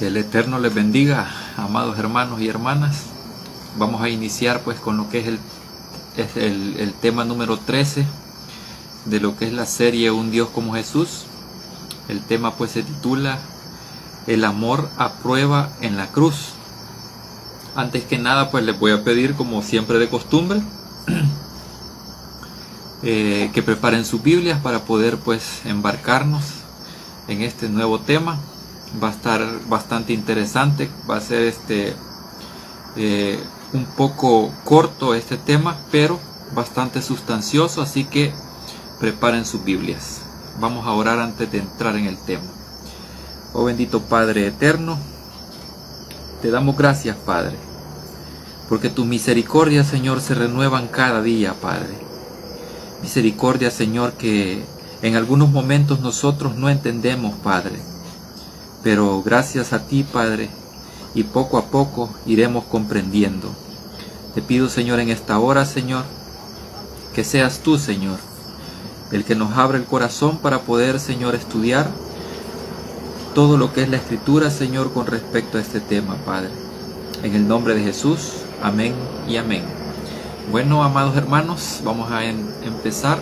El Eterno les bendiga, amados hermanos y hermanas. Vamos a iniciar pues con lo que es el tema número 13 de lo que es la serie Un Dios como Jesús. El tema pues se titula El amor a prueba en la cruz. Antes que nada pues les voy a pedir, como siempre de costumbre, que preparen sus Biblias para poder pues embarcarnos en este nuevo tema. Va a estar bastante interesante, va a ser un poco corto este tema, pero bastante sustancioso, así que preparen sus Biblias. Vamos a orar antes de entrar en el tema. Oh bendito Padre eterno, te damos gracias, Padre, porque tus misericordias, Señor, se renuevan cada día, Padre. Misericordia, Señor, que en algunos momentos nosotros no entendemos, Padre, pero gracias a ti, Padre, y poco a poco iremos comprendiendo. Te pido, Señor, en esta hora, Señor, que seas tú, Señor, el que nos abra el corazón para poder, Señor, estudiar todo lo que es la Escritura, Señor, con respecto a este tema, Padre. En el nombre de Jesús, amén y amén. Bueno, amados hermanos, vamos a empezar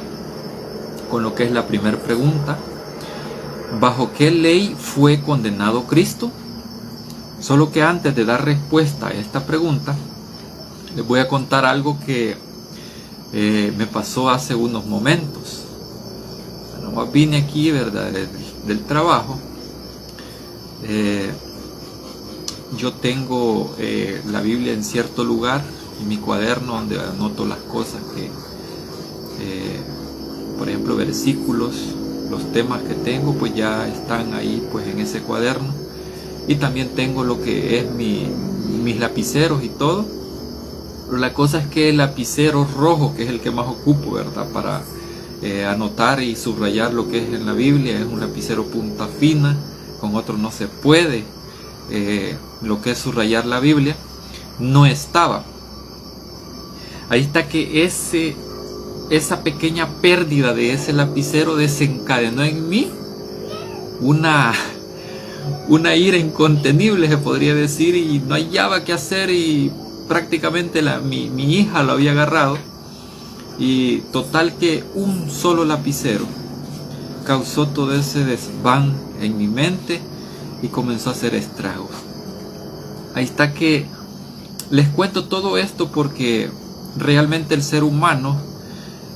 con lo que es la primera pregunta. ¿Bajo qué ley fue condenado Cristo? Solo que antes de dar respuesta a esta pregunta, les voy a contar algo que me pasó hace unos momentos. Bueno, vine aquí, ¿verdad?, del trabajo. Yo tengo la Biblia en cierto lugar, en mi cuaderno, donde anoto las cosas que, por ejemplo, versículos, los temas que tengo, pues ya están ahí pues en ese cuaderno. Y también tengo lo que es mis lapiceros y todo. Pero la cosa es que el lapicero rojo, que es el que más ocupo, ¿verdad?, para anotar y subrayar lo que es en la Biblia, es un lapicero punta fina. Con otro no se puede lo que es subrayar la Biblia. No estaba. Ahí está que esa pequeña pérdida de ese lapicero desencadenó en mí una ira incontenible, se podría decir, y no hallaba qué hacer, y prácticamente mi hija lo había agarrado, y total que un solo lapicero causó todo ese desván en mi mente y comenzó a hacer estragos. Ahí está que les cuento todo esto porque realmente el ser humano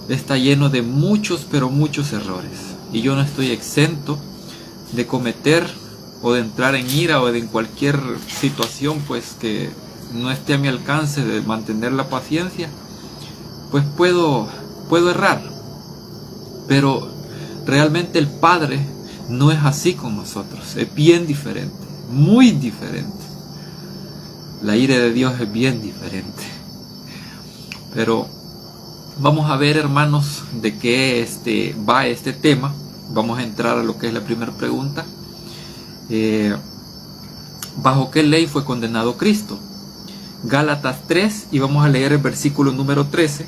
está lleno de muchos, pero muchos errores, y yo no estoy exento de cometer o de entrar en ira o de en cualquier situación pues que no esté a mi alcance de mantener la paciencia, pues puedo errar. Pero realmente el Padre no es así con nosotros, es bien diferente, muy diferente. La ira de Dios es bien diferente. Pero vamos a ver, hermanos, de qué va este tema. Vamos a entrar a lo que es la primera pregunta. ¿Bajo qué ley fue condenado Cristo? Gálatas 3, y vamos a leer el versículo número 13.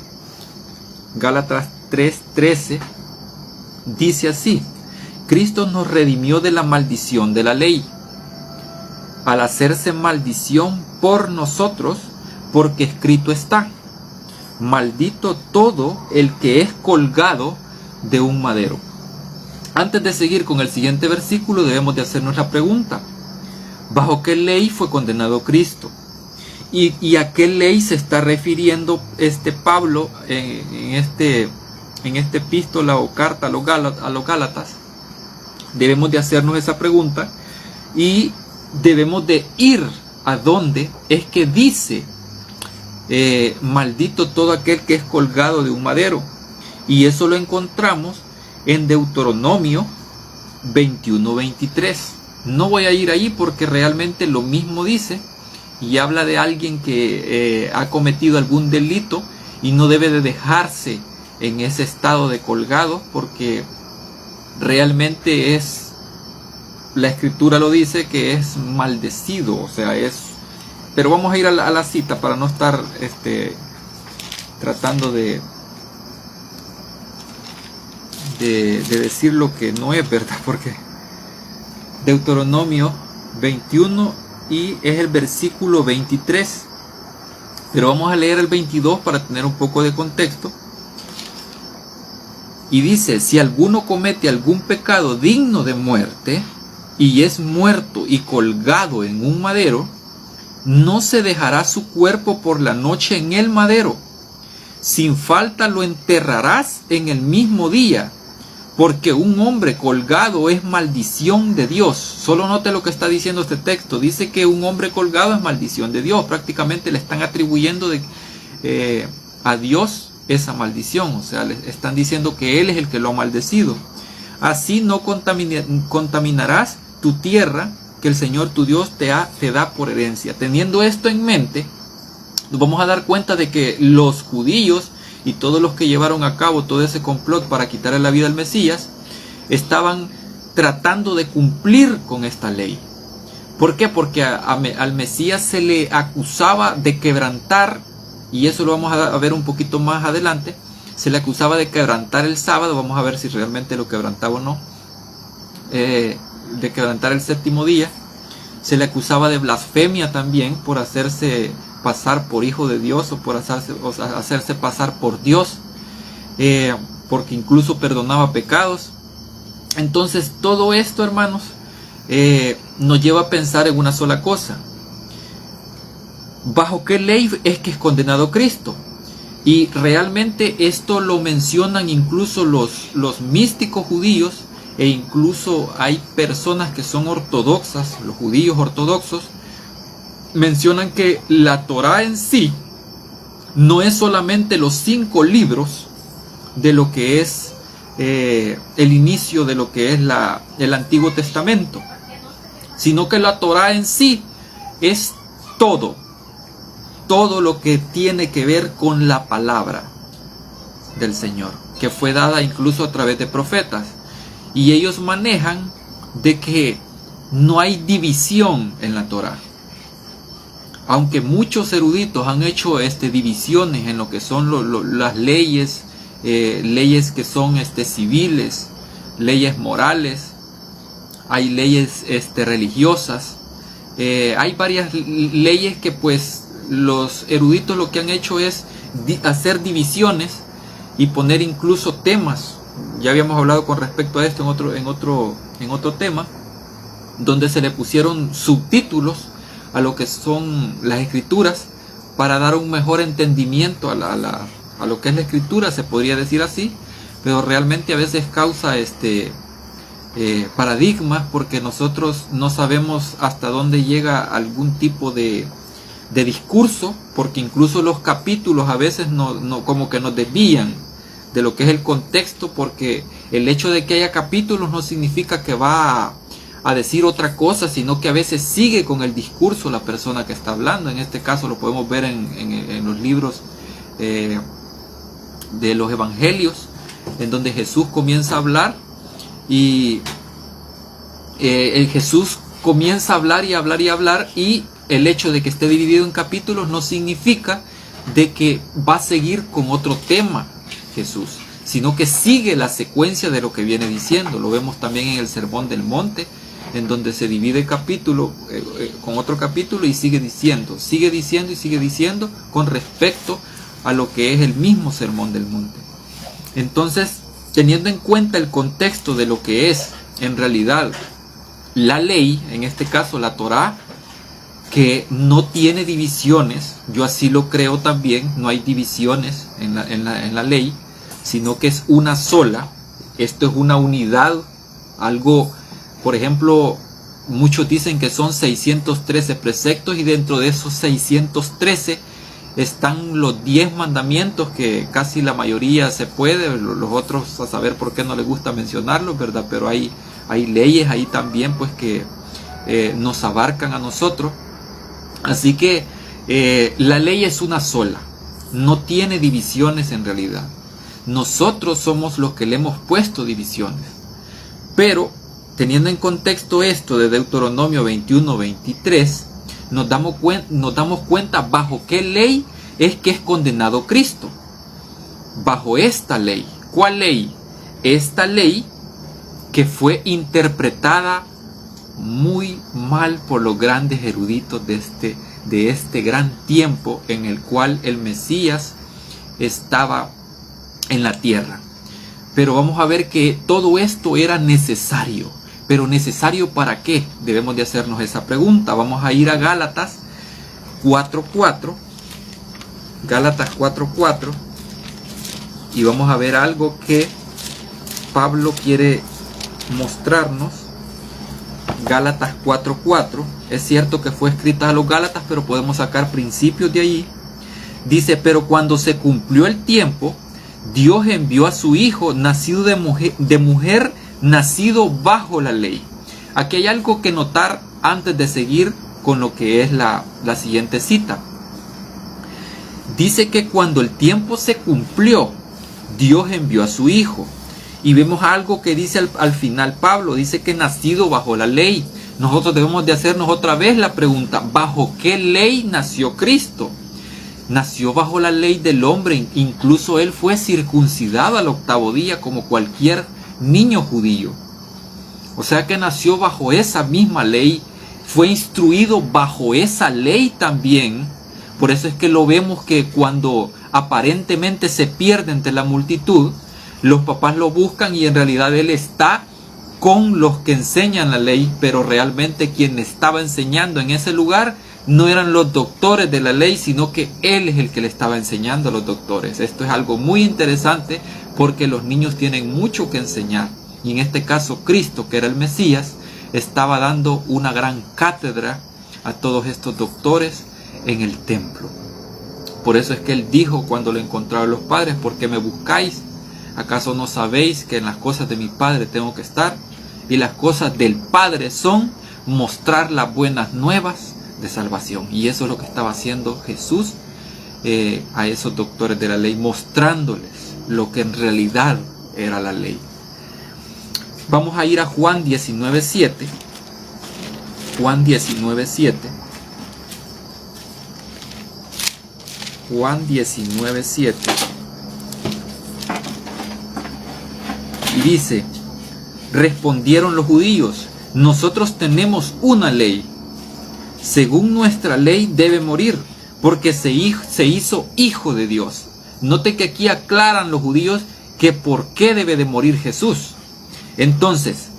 Gálatas 3:13 dice así: Cristo nos redimió de la maldición de la ley, al hacerse maldición por nosotros, porque escrito está: maldito todo el que es colgado de un madero. Antes de seguir con el siguiente versículo, debemos de hacernos la pregunta: ¿bajo qué ley fue condenado Cristo? ¿Y a qué ley se está refiriendo Pablo en esta epístola o carta a los Gálatas? Debemos de hacernos esa pregunta y debemos de ir a donde es que dice maldito todo aquel que es colgado de un madero. Y eso lo encontramos en Deuteronomio 21:23. No voy a ir ahí porque realmente lo mismo dice, y habla de alguien que ha cometido algún delito y no debe de dejarse en ese estado de colgado, porque realmente la Escritura lo dice, que es maldecido, o sea, pero vamos a ir a la cita para no estar tratando de decir lo que no es verdad, porque Deuteronomio 21 y es el versículo 23. Pero vamos a leer el 22 para tener un poco de contexto. Y dice: si alguno comete algún pecado digno de muerte y es muerto y colgado en un madero, no se dejará su cuerpo por la noche en el madero. Sin falta lo enterrarás en el mismo día, porque un hombre colgado es maldición de Dios. Solo note lo que está diciendo este texto. Dice que un hombre colgado es maldición de Dios. Prácticamente le están atribuyendo a Dios esa maldición. O sea, le están diciendo que Él es el que lo ha maldecido. Así no contaminarás tu tierra que el Señor tu Dios te da por herencia. Teniendo esto en mente, nos vamos a dar cuenta de que los judíos y todos los que llevaron a cabo todo ese complot para quitarle la vida al Mesías estaban tratando de cumplir con esta ley. ¿Por qué? Porque al Mesías se le acusaba de quebrantar, y eso lo vamos a ver un poquito más adelante. Se le acusaba de quebrantar el sábado. Vamos a ver si realmente lo quebrantaba o no. De quebrantar el séptimo día. Se le acusaba de blasfemia también por hacerse pasar por hijo de Dios o por hacerse pasar por Dios, porque incluso perdonaba pecados. Entonces todo esto, hermanos, nos lleva a pensar en una sola cosa: ¿bajo qué ley es que es condenado Cristo? Y realmente esto lo mencionan incluso los místicos judíos, e incluso hay personas que son ortodoxas, los judíos ortodoxos, mencionan que la Torá en sí no es solamente los 5 libros de lo que es el inicio de lo que es el Antiguo Testamento, sino que la Torá en sí es todo lo que tiene que ver con la palabra del Señor, que fue dada incluso a través de profetas. Y ellos manejan de que no hay división en la Torá. Aunque muchos eruditos han hecho divisiones en lo que son las leyes, leyes que son civiles, leyes morales, hay leyes religiosas, hay varias leyes que pues los eruditos lo que han hecho es hacer divisiones y poner incluso temas. Ya habíamos hablado con respecto a esto en otro tema, donde se le pusieron subtítulos a lo que son las escrituras para dar un mejor entendimiento a lo que es la escritura, se podría decir así, pero realmente a veces causa paradigmas, porque nosotros no sabemos hasta dónde llega algún tipo de discurso, porque incluso los capítulos a veces no como que nos desvían de lo que es el contexto, porque el hecho de que haya capítulos no significa que va a decir otra cosa, sino que a veces sigue con el discurso la persona que está hablando. En este caso lo podemos ver en los libros de los evangelios, en donde Jesús comienza a hablar y Jesús comienza a hablar y hablar y hablar, y el hecho de que esté dividido en capítulos no significa de que va a seguir con otro tema Jesús, sino que sigue la secuencia de lo que viene diciendo. Lo vemos también en el Sermón del Monte, en donde se divide capítulo con otro capítulo y sigue diciendo y sigue diciendo con respecto a lo que es el mismo Sermón del Monte. Entonces, teniendo en cuenta el contexto de lo que es en realidad la ley, en este caso la Torá, que no tiene divisiones, yo así lo creo también, no hay divisiones en la ley, sino que es una sola. Esto es una unidad, algo, por ejemplo, muchos dicen que son 613 preceptos, y dentro de esos 613 están los 10 mandamientos, que casi la mayoría se puede, los otros a saber por qué no les gusta mencionarlos, ¿verdad? Pero hay leyes ahí también pues que nos abarcan a nosotros. Así que la ley es una sola, no tiene divisiones en realidad. Nosotros somos los que le hemos puesto divisiones. Pero teniendo en contexto esto de Deuteronomio 21-23, nos damos cuenta bajo qué ley es que es condenado Cristo. Bajo esta ley. ¿Cuál ley? Esta ley que fue interpretada muy mal por los grandes eruditos de este gran tiempo en el cual el Mesías estaba en la tierra. Pero vamos a ver que todo esto era necesario. ¿Pero necesario para qué? Debemos de hacernos esa pregunta. Vamos a ir a Gálatas 4:4. Gálatas 4:4. Y vamos a ver algo que Pablo quiere mostrarnos. Gálatas 4:4. Es cierto que fue escrita a los Gálatas, pero podemos sacar principios de allí. Dice, pero cuando se cumplió el tiempo, Dios envió a su Hijo, nacido de mujer, nacido bajo la ley. Aquí hay algo que notar antes de seguir con lo que es la siguiente cita. Dice que cuando el tiempo se cumplió, Dios envió a su Hijo. Y vemos algo que dice al final Pablo, dice que nacido bajo la ley. Nosotros debemos de hacernos otra vez la pregunta, ¿bajo qué ley nació Cristo? Nació bajo la ley del hombre, incluso él fue circuncidado al 8º día como cualquier niño judío. O sea que nació bajo esa misma ley, fue instruido bajo esa ley también. Por eso es que lo vemos que cuando aparentemente se pierde entre la multitud, los papás lo buscan y en realidad él está con los que enseñan la ley, pero realmente quien estaba enseñando en ese lugar no eran los doctores de la ley, sino que él es el que le estaba enseñando a los doctores. Esto es algo muy interesante porque los niños tienen mucho que enseñar. Y en este caso Cristo, que era el Mesías, estaba dando una gran cátedra a todos estos doctores en el templo. Por eso es que él dijo cuando lo encontraron los padres, ¿por qué me buscáis? ¿Acaso no sabéis que en las cosas de mi Padre tengo que estar? Y las cosas del Padre son mostrar las buenas nuevas de salvación. Y eso es lo que estaba haciendo Jesús a esos doctores de la ley, mostrándoles lo que en realidad era la ley. Vamos a ir a Juan 19:7. Juan 19:7. Juan 19:7. Y dice, respondieron los judíos, nosotros tenemos una ley. Según nuestra ley debe morir, porque se hizo hijo de Dios. Note que aquí aclaran los judíos que por qué debe de morir Jesús. Entonces,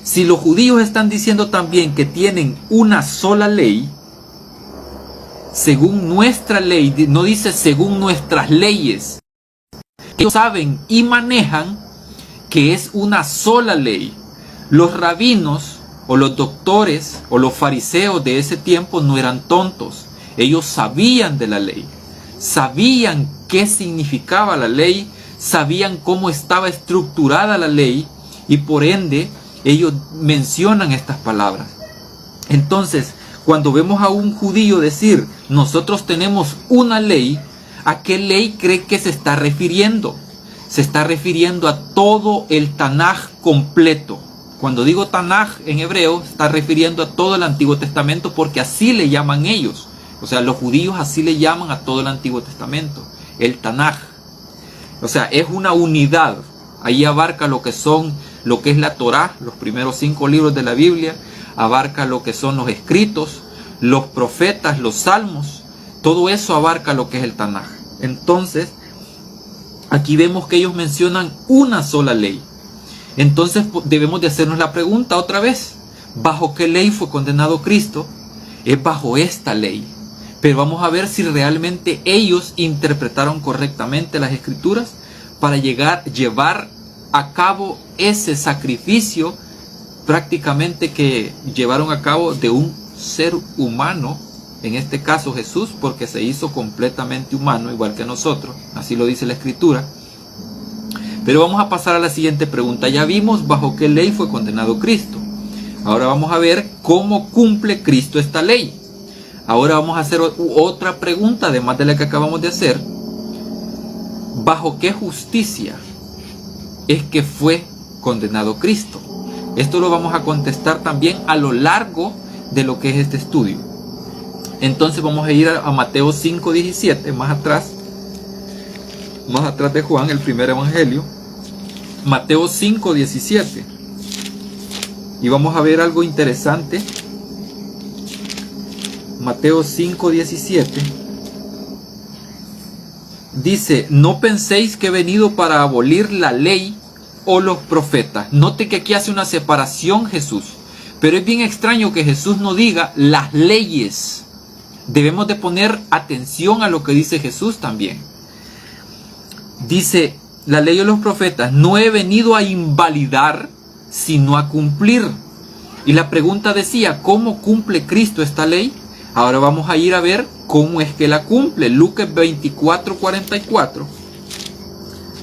si los judíos están diciendo también que tienen una sola ley, según nuestra ley, no dice según nuestras leyes, ellos saben y manejan que es una sola ley. Los rabinos o los doctores o los fariseos de ese tiempo no eran tontos. Ellos sabían de la ley, sabían qué significaba la ley, sabían cómo estaba estructurada la ley y por ende ellos mencionan estas palabras. Entonces, cuando vemos a un judío decir, nosotros tenemos una ley, ¿a qué ley cree que se está refiriendo? Se está refiriendo a todo el Tanaj completo. Cuando digo Tanaj en hebreo, está refiriendo a todo el Antiguo Testamento porque así le llaman ellos. O sea, los judíos así le llaman a todo el Antiguo Testamento, el Tanaj. O sea, es una unidad. Ahí abarca lo que es la Torá, los primeros 5 libros de la Biblia, abarca lo que son los escritos, los profetas, los salmos, todo eso abarca lo que es el Tanaj. Entonces, aquí vemos que ellos mencionan una sola ley. Entonces debemos de hacernos la pregunta otra vez, ¿bajo qué ley fue condenado Cristo? Es bajo esta ley. Pero vamos a ver si realmente ellos interpretaron correctamente las escrituras para llevar a cabo ese sacrificio prácticamente que llevaron a cabo de un ser humano, en este caso Jesús, porque se hizo completamente humano, igual que nosotros, así lo dice la escritura. Pero vamos a pasar a la siguiente pregunta. Ya vimos bajo qué ley fue condenado Cristo. Ahora vamos a ver cómo cumple Cristo esta ley. Ahora vamos a hacer otra pregunta, además de la que acabamos de hacer. ¿Bajo qué justicia es que fue condenado Cristo? Esto lo vamos a contestar también a lo largo de lo que es este estudio. Entonces vamos a ir a Mateo 5:17, más atrás de Juan, el primer evangelio. Mateo 5:17. Y vamos a ver algo interesante. Mateo 5:17. Dice, no penséis que he venido para abolir la ley o los profetas. Note que aquí hace una separación Jesús. Pero es bien extraño que Jesús no diga las leyes. Debemos de poner atención a lo que dice Jesús también. Dice, la ley o los profetas, no he venido a invalidar, sino a cumplir. Y la pregunta decía, ¿cómo cumple Cristo esta ley? Ahora vamos a ir a ver cómo es que la cumple. Lucas 24:44.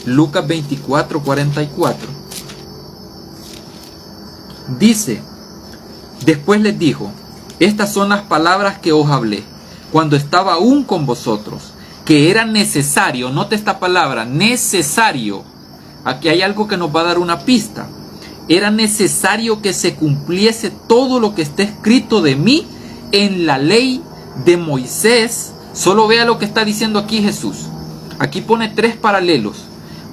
Lucas 24:44. Dice, después les dijo, estas son las palabras que os hablé, cuando estaba aún con vosotros, que era necesario, note esta palabra, necesario. Aquí hay algo que nos va a dar una pista. Era necesario que se cumpliese todo lo que está escrito de mí en la ley de Moisés. Solo vea lo que está diciendo aquí Jesús. Aquí pone tres paralelos.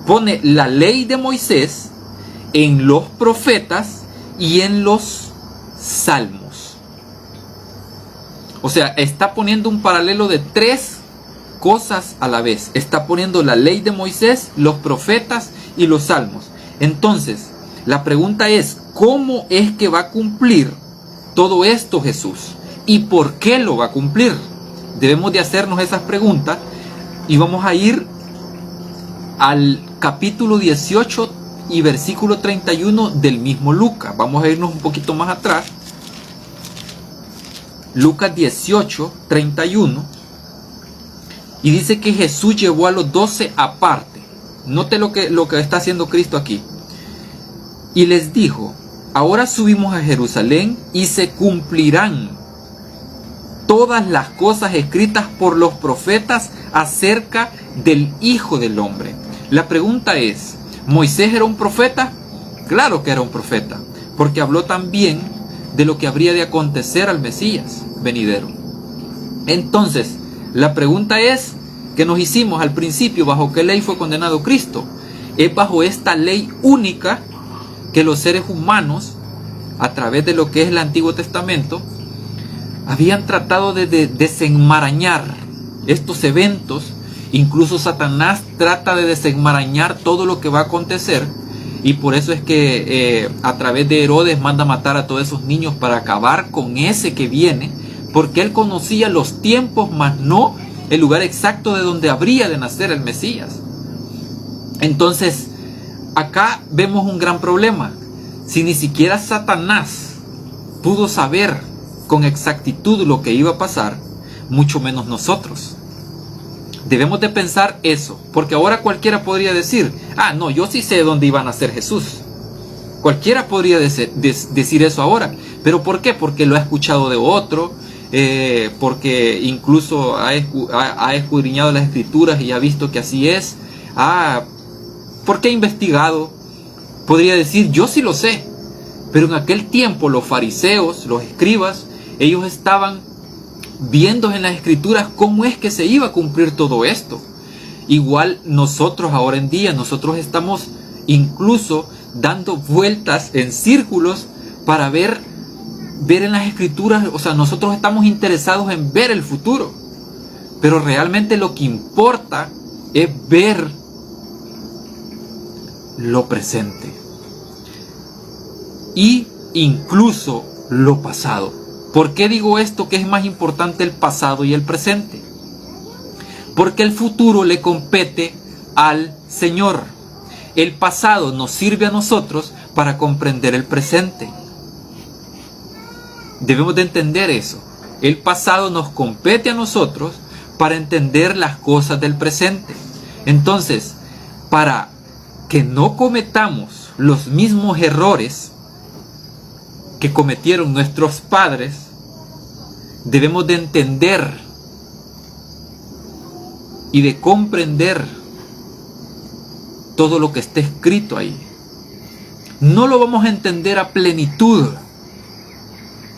Pone la ley de Moisés, en los profetas y en los salmos. O sea, está poniendo un paralelo de tres cosas a la vez. Está poniendo la ley de Moisés, los profetas y los salmos. Entonces, la pregunta es, ¿cómo es que va a cumplir todo esto Jesús? ¿Y por qué lo va a cumplir? Debemos de hacernos esas preguntas y vamos a ir al capítulo 18 y versículo 31 del mismo Lucas. Vamos a irnos un poquito más atrás. Lucas 18:31. Y dice que Jesús llevó a los 12 aparte. Note lo que está haciendo Cristo aquí. Y les dijo, ahora subimos a Jerusalén y se cumplirán todas las cosas escritas por los profetas acerca del Hijo del Hombre. La pregunta es, ¿Moisés era un profeta? Claro que era un profeta, porque habló también de lo que habría de acontecer al Mesías venidero. Entonces, la pregunta es, que nos hicimos al principio, ¿bajo qué ley fue condenado Cristo? Es bajo esta ley única que los seres humanos, a través de lo que es el Antiguo Testamento, habían tratado de desenmarañar estos eventos. Incluso Satanás trata de desenmarañar todo lo que va a acontecer. Y por eso es que a través de Herodes manda matar a todos esos niños para acabar con ese que viene. Porque él conocía los tiempos, mas no el lugar exacto de donde habría de nacer el Mesías. Entonces, acá vemos un gran problema. Si ni siquiera Satanás pudo saber con exactitud lo que iba a pasar, mucho menos nosotros. Debemos de pensar eso, porque ahora cualquiera podría decir, no, yo sí sé dónde iba a nacer Jesús. Cualquiera podría decir eso ahora. ¿Pero por qué? Porque lo ha escuchado de otro, porque incluso ha escudriñado las escrituras y ha visto que así es. Porque ha investigado. Podría decir, yo sí lo sé. Pero en aquel tiempo los fariseos, los escribas, ellos estaban viendo en las escrituras cómo es que se iba a cumplir todo esto. Igual nosotros ahora en día, nosotros estamos incluso dando vueltas en círculos para ver en las escrituras. O sea, nosotros estamos interesados en ver el futuro, pero realmente lo que importa es ver lo presente y incluso lo pasado. ¿Por qué digo esto, que es más importante el pasado y el presente? Porque el futuro le compete al Señor. El pasado nos sirve a nosotros para comprender el presente. Debemos de entender eso. El pasado nos compete a nosotros para entender las cosas del presente. Entonces, para que no cometamos los mismos errores que cometieron nuestros padres, debemos de entender y de comprender todo lo que está escrito ahí. No lo vamos a entender a plenitud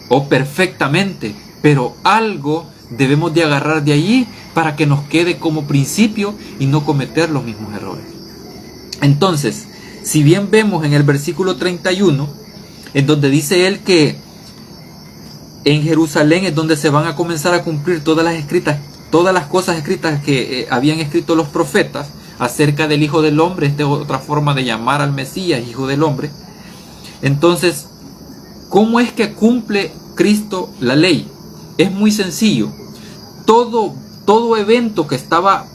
o perfectamente, pero algo debemos de agarrar de allí para que nos quede como principio y no cometer los mismos errores. Entonces, si bien vemos en el versículo 31, en donde dice él que en Jerusalén es donde se van a comenzar a cumplir todas las cosas escritas que habían escrito los profetas acerca del Hijo del Hombre. Esta es otra forma de llamar al Mesías, Hijo del Hombre. Entonces, ¿cómo es que cumple Cristo la ley? Es muy sencillo. Todo evento que estaba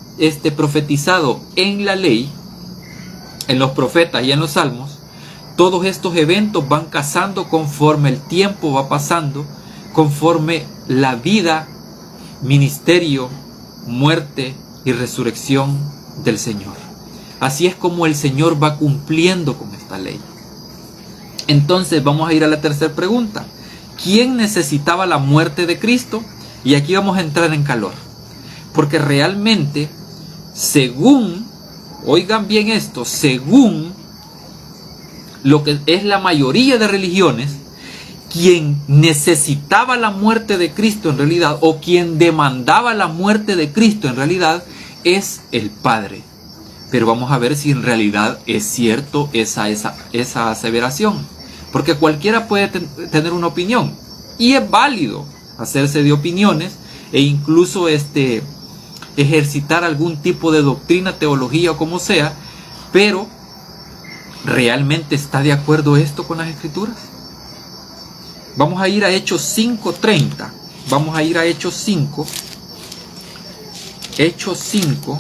profetizado en la ley, en los profetas y en los salmos, todos estos eventos van casando conforme el tiempo va pasando, conforme la vida, ministerio, muerte y resurrección del Señor. Así es como el Señor va cumpliendo con esta ley. Entonces vamos a ir a la tercera pregunta. ¿Quién necesitaba la muerte de Cristo? Y aquí vamos a entrar en calor. Porque realmente, según, oigan bien esto, según lo que es la mayoría de religiones, quien necesitaba la muerte de Cristo en realidad, o quien demandaba la muerte de Cristo en realidad, es el Padre. Pero vamos a ver si en realidad es cierto esa aseveración. Porque cualquiera puede tener una opinión. Y es válido hacerse de opiniones e incluso ejercitar algún tipo de doctrina, teología o como sea. Pero, ¿realmente está de acuerdo esto con las Escrituras? Vamos a ir a Hechos 5:30. Vamos a ir a Hechos 5. Hechos 5,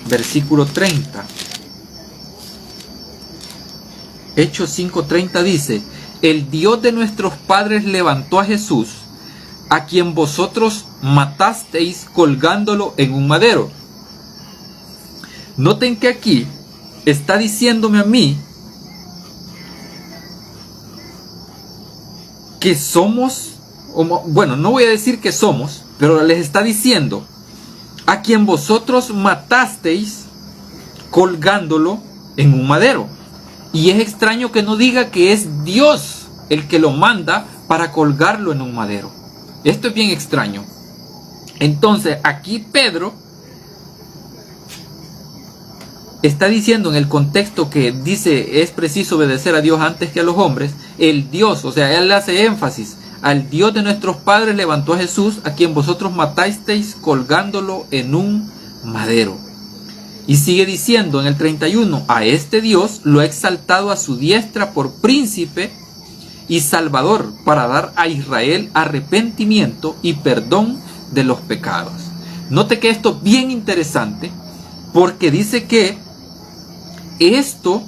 versículo 30. Hechos 5:30 dice: el Dios de nuestros padres levantó a Jesús, a quien vosotros matasteis colgándolo en un madero. Noten que aquí está diciéndome a mí que somos, bueno, no voy a decir que somos, pero les está diciendo a quien vosotros matasteis colgándolo en un madero. Y es extraño que no diga que es Dios el que lo manda para colgarlo en un madero. Esto es bien extraño. Entonces aquí Pedro está diciendo en el contexto que dice es preciso obedecer a Dios antes que a los hombres. El Dios, o sea, él le hace énfasis: al Dios de nuestros padres levantó a Jesús, a quien vosotros matasteis colgándolo en un madero. Y sigue diciendo en el 31: a este Dios lo ha exaltado a su diestra por príncipe y salvador, para dar a Israel arrepentimiento y perdón de los pecados. Note que esto es bien interesante, porque dice que esto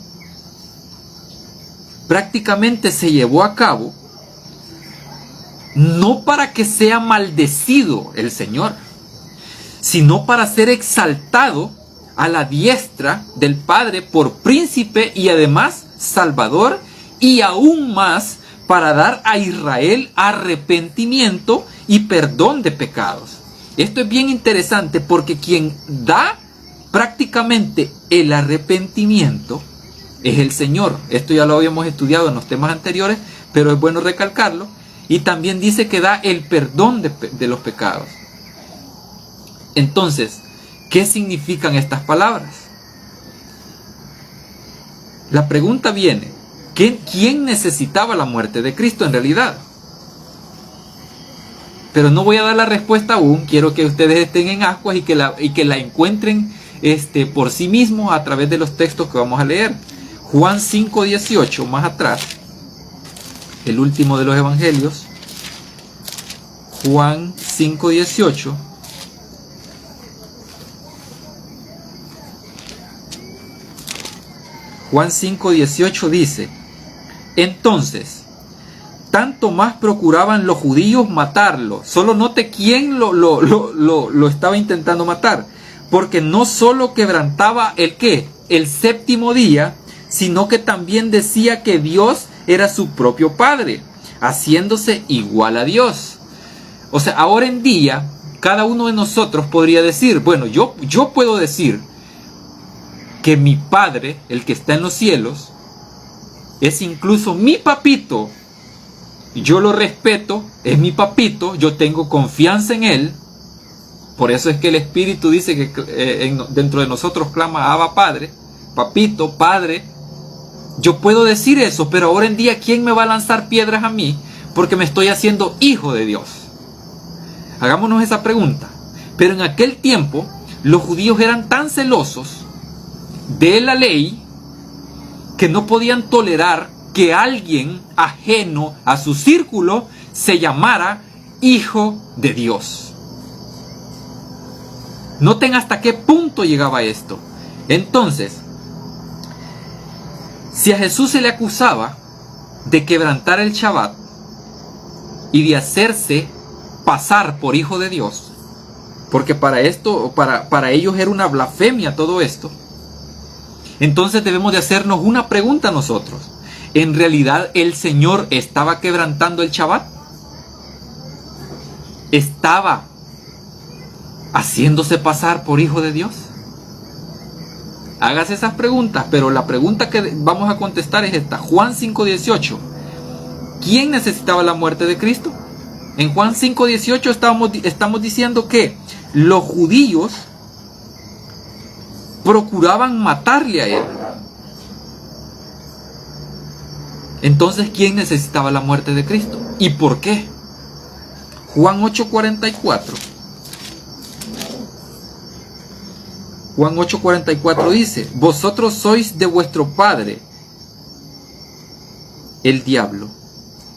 prácticamente se llevó a cabo no para que sea maldecido el Señor, sino para ser exaltado a la diestra del Padre por príncipe y además salvador, y aún más para dar a Israel arrepentimiento y perdón de pecados. Esto es bien interesante, porque quien da prácticamente el arrepentimiento es el Señor. Esto ya lo habíamos estudiado en los temas anteriores, pero es bueno recalcarlo. Y también dice que da el perdón de los pecados. Entonces, ¿qué significan estas palabras? La pregunta viene: ¿quién necesitaba la muerte de Cristo en realidad? Pero no voy a dar la respuesta aún. Quiero que ustedes estén en ascuas y que la encuentren por sí mismos a través de los textos que vamos a leer. Juan 5:18, más atrás, el último de los evangelios. Juan 5:18. Juan 5:18 dice: entonces, tanto más procuraban los judíos matarlo. Solo note quién lo estaba intentando matar. Porque no solo quebrantaba el séptimo día, sino que también decía que Dios era su propio Padre, haciéndose igual a Dios. O sea, ahora en día, cada uno de nosotros podría decir, bueno, yo puedo decir que mi Padre, el que está en los cielos, es incluso mi papito. Yo lo respeto, es mi papito, yo tengo confianza en él. Por eso es que el Espíritu dice que dentro de nosotros clama Abba Padre, papito, Padre. Yo puedo decir eso, pero ahora en día, ¿quién me va a lanzar piedras a mí? Porque me estoy haciendo hijo de Dios. Hagámonos esa pregunta. Pero en aquel tiempo, los judíos eran tan celosos de la ley que no podían tolerar que alguien ajeno a su círculo se llamara hijo de Dios. Noten hasta qué punto llegaba esto. Entonces, si a Jesús se le acusaba de quebrantar el Shabbat y de hacerse pasar por hijo de Dios, porque para ellos era una blasfemia todo esto, entonces debemos de hacernos una pregunta nosotros. ¿En realidad el Señor estaba quebrantando el Shabbat? ¿Estaba haciéndose pasar por hijo de Dios? Hágase esas preguntas, pero la pregunta que vamos a contestar es esta. Juan 5:18. ¿Quién necesitaba la muerte de Cristo? En Juan 5:18 estamos diciendo que los judíos procuraban matarle a él. Entonces, ¿quién necesitaba la muerte de Cristo? ¿Y por qué? Juan 8:44. Juan 8:44 dice: vosotros sois de vuestro padre, el diablo,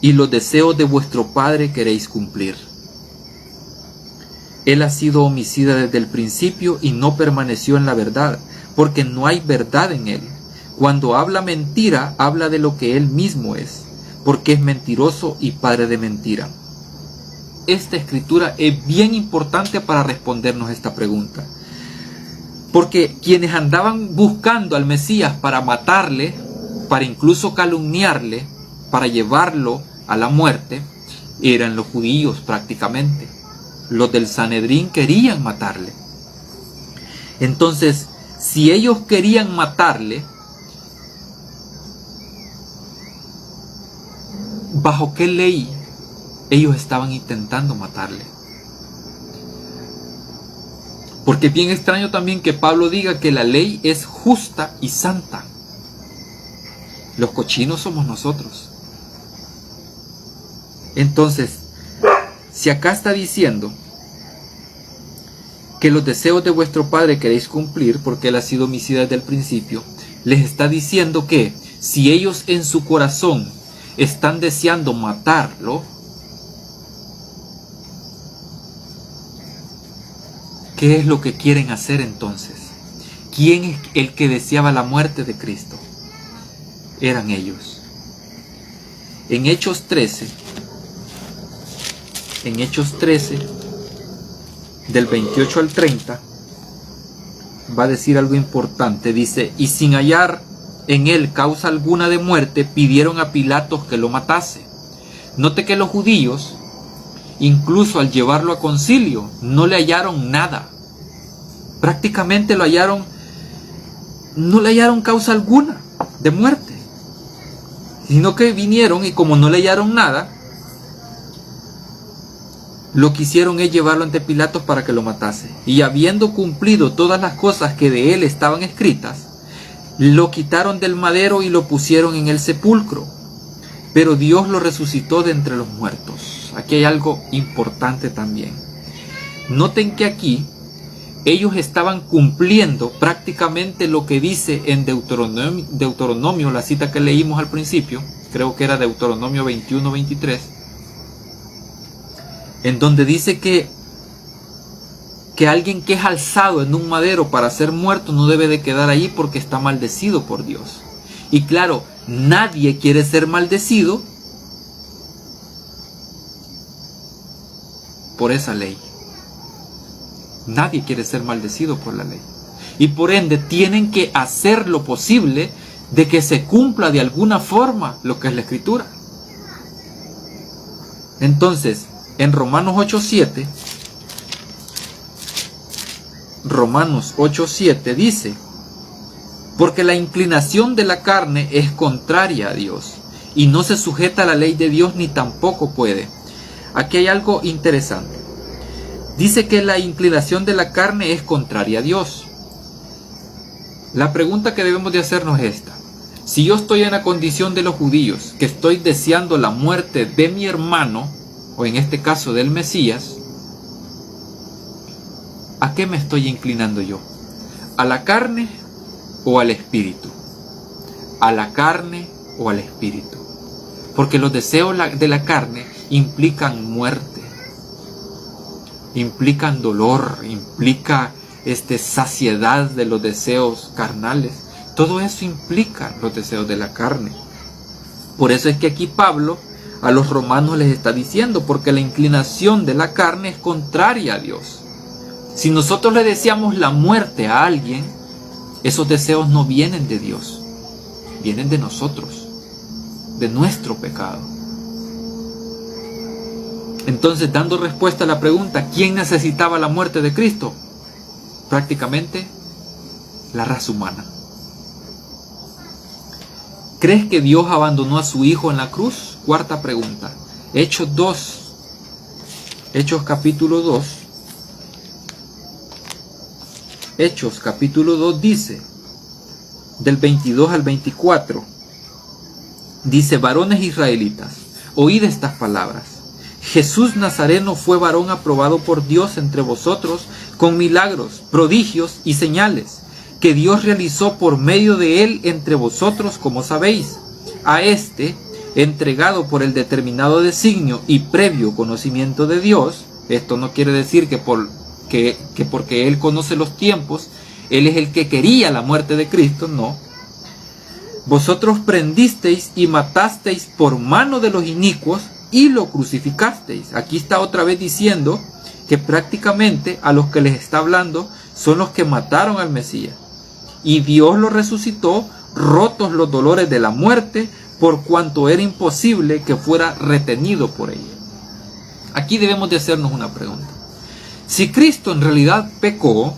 y los deseos de vuestro padre queréis cumplir. Él ha sido homicida desde el principio y no permaneció en la verdad, porque no hay verdad en él. Cuando habla mentira, habla de lo que él mismo es, porque es mentiroso y padre de mentira. Esta escritura es bien importante para respondernos esta pregunta. Porque quienes andaban buscando al Mesías para matarle, para incluso calumniarle, para llevarlo a la muerte, eran los judíos prácticamente. Los del Sanedrín querían matarle. Entonces, si ellos querían matarle, ¿bajo qué ley ellos estaban intentando matarle? Porque es bien extraño también que Pablo diga que la ley es justa y santa. Los cochinos somos nosotros. Entonces, si acá está diciendo que los deseos de vuestro padre queréis cumplir, porque él ha sido homicida desde el principio, les está diciendo que si ellos en su corazón están deseando matarlo, ¿qué es lo que quieren hacer entonces? ¿Quién es el que deseaba la muerte de Cristo? Eran ellos. En Hechos 13, del 28 al 30, va a decir algo importante. Dice: y sin hallar en él causa alguna de muerte, pidieron a Pilatos que lo matase. Note que los judíos, incluso al llevarlo a concilio, no le hallaron nada. Prácticamente no le hallaron causa alguna de muerte. Sino que vinieron y como no le hallaron nada, lo que hicieron es llevarlo ante Pilatos para que lo matase. Y habiendo cumplido todas las cosas que de él estaban escritas, lo quitaron del madero y lo pusieron en el sepulcro. Pero Dios lo resucitó de entre los muertos. Aquí hay algo importante también. Noten que aquí ellos estaban cumpliendo prácticamente lo que dice en Deuteronomio, la cita que leímos al principio, creo que era Deuteronomio 21-23, en donde dice que alguien que es alzado en un madero para ser muerto no debe de quedar allí porque está maldecido por Dios. Y claro, nadie quiere ser maldecido por esa ley. Nadie quiere ser maldecido por la ley. Y por ende tienen que hacer lo posible de que se cumpla de alguna forma lo que es la Escritura. Entonces, en Romanos 8:7 dice: porque la inclinación de la carne es contraria a Dios, y no se sujeta a la ley de Dios ni tampoco puede. Aquí hay algo interesante. Dice que la inclinación de la carne es contraria a Dios. La pregunta que debemos de hacernos es esta: Si yo estoy en la condición de los judíos, que estoy deseando la muerte de mi hermano, o en este caso del Mesías, ¿a qué me estoy inclinando yo? ¿A la carne o al espíritu? ¿A la carne o al espíritu? Porque los deseos de la carne implican muerte, implican dolor, implica saciedad de los deseos carnales. Todo eso implica los deseos de la carne. Por eso es que aquí Pablo a los romanos les está diciendo, porque la inclinación de la carne es contraria a Dios. Si nosotros le deseamos la muerte a alguien, esos deseos no vienen de Dios, vienen de nosotros, de nuestro pecado. Entonces, dando respuesta a la pregunta, ¿quién necesitaba la muerte de Cristo? Prácticamente la raza humana. ¿Crees que Dios abandonó a su Hijo en la cruz? Cuarta pregunta. Hechos capítulo 2. Hechos capítulo 2 dice, del 22 al 24, dice: varones israelitas, oíd estas palabras. Jesús Nazareno fue varón aprobado por Dios entre vosotros con milagros, prodigios y señales, que Dios realizó por medio de él entre vosotros, como sabéis. A este, entregado por el determinado designio y previo conocimiento de Dios, esto no quiere decir que porque él conoce los tiempos, él es el que quería la muerte de Cristo, no. Vosotros prendisteis y matasteis por mano de los inicuos y lo crucificasteis. Aquí está otra vez diciendo que prácticamente a los que les está hablando son los que mataron al Mesías. Y Dios lo resucitó, rotos los dolores de la muerte, por cuanto era imposible que fuera retenido por ella. Aquí debemos de hacernos una pregunta. Si Cristo en realidad pecó,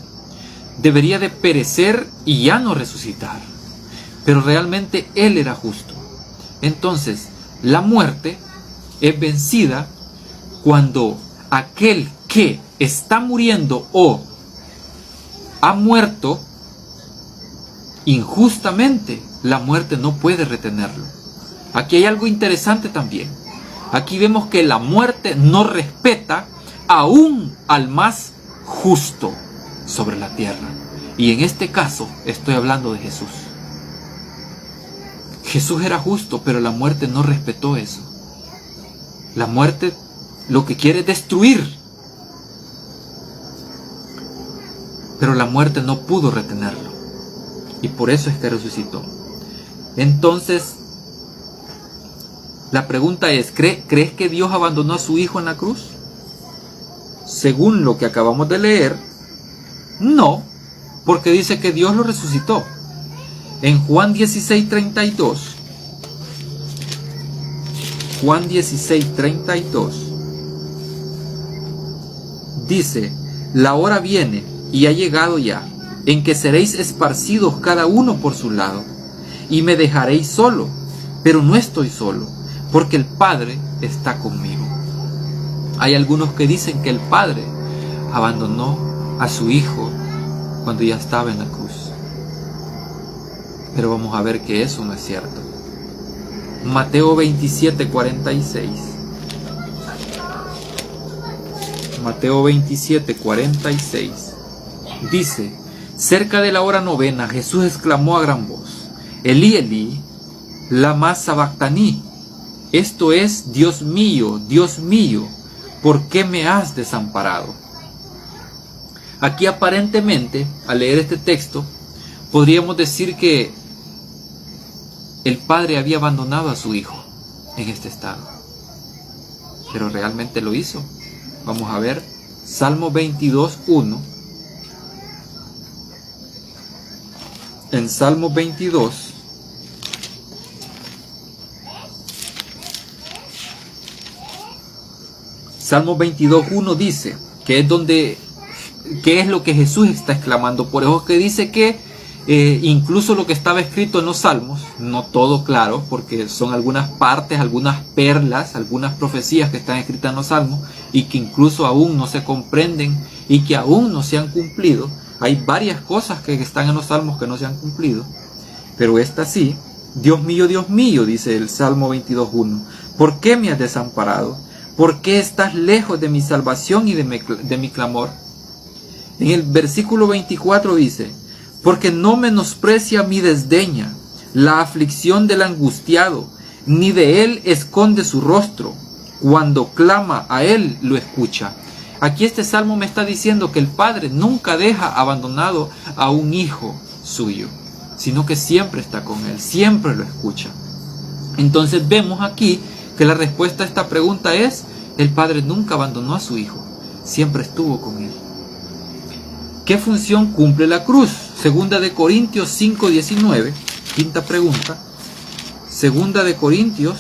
debería de perecer y ya no resucitar. Pero realmente Él era justo. Entonces, la muerte es vencida cuando aquel que está muriendo o ha muerto injustamente, la muerte no puede retenerlo. Aquí hay algo interesante también. Aquí vemos que la muerte no respeta aún al más justo sobre la tierra. Y en este caso estoy hablando de Jesús. Jesús era justo, pero la muerte no respetó eso. La muerte lo que quiere es destruir. Pero la muerte no pudo retenerlo. Y por eso es que resucitó. Entonces, la pregunta es, ¿crees que Dios abandonó a su Hijo en la cruz? Según lo que acabamos de leer, no, porque dice que Dios lo resucitó. En Juan 16:32, dice: la hora viene y ha llegado ya, en que seréis esparcidos cada uno por su lado, y me dejaréis solo, pero no estoy solo, porque el Padre está conmigo. Hay algunos que dicen que el Padre abandonó a su Hijo cuando ya estaba en la cruz. Pero vamos a ver que eso no es cierto. Mateo 27:46. Mateo 27:46 dice: cerca de la hora novena, Jesús exclamó a gran voz: Elí, Elí, lama sabactani. Esto es: Dios mío, ¿por qué me has desamparado? Aquí aparentemente, al leer este texto, podríamos decir que el Padre había abandonado a su Hijo en este estado. Pero realmente lo hizo. Vamos a ver Salmo 22:1. En Salmo 22, Salmo 22:1 dice que es que es lo que Jesús está exclamando. Por eso es que dice que incluso lo que estaba escrito en los Salmos, no todo claro, porque son algunas partes, algunas perlas, algunas profecías que están escritas en los Salmos y que incluso aún no se comprenden y que aún no se han cumplido. Hay varias cosas que están en los Salmos que no se han cumplido, pero esta sí. Dios mío, dice el Salmo 22.1, ¿por qué me has desamparado? ¿Por qué estás lejos de mi salvación y de mi clamor? En el versículo 24 dice, porque no menosprecia mi desdeña, la aflicción del angustiado, ni de él esconde su rostro. Cuando clama a él, lo escucha. Aquí este salmo me está diciendo que el Padre nunca deja abandonado a un hijo suyo, sino que siempre está con él, siempre lo escucha. Entonces vemos aquí que la respuesta a esta pregunta es, el Padre nunca abandonó a su hijo, siempre estuvo con él. ¿Qué función cumple la cruz? Segunda de Corintios 5:19, quinta pregunta. Segunda de Corintios,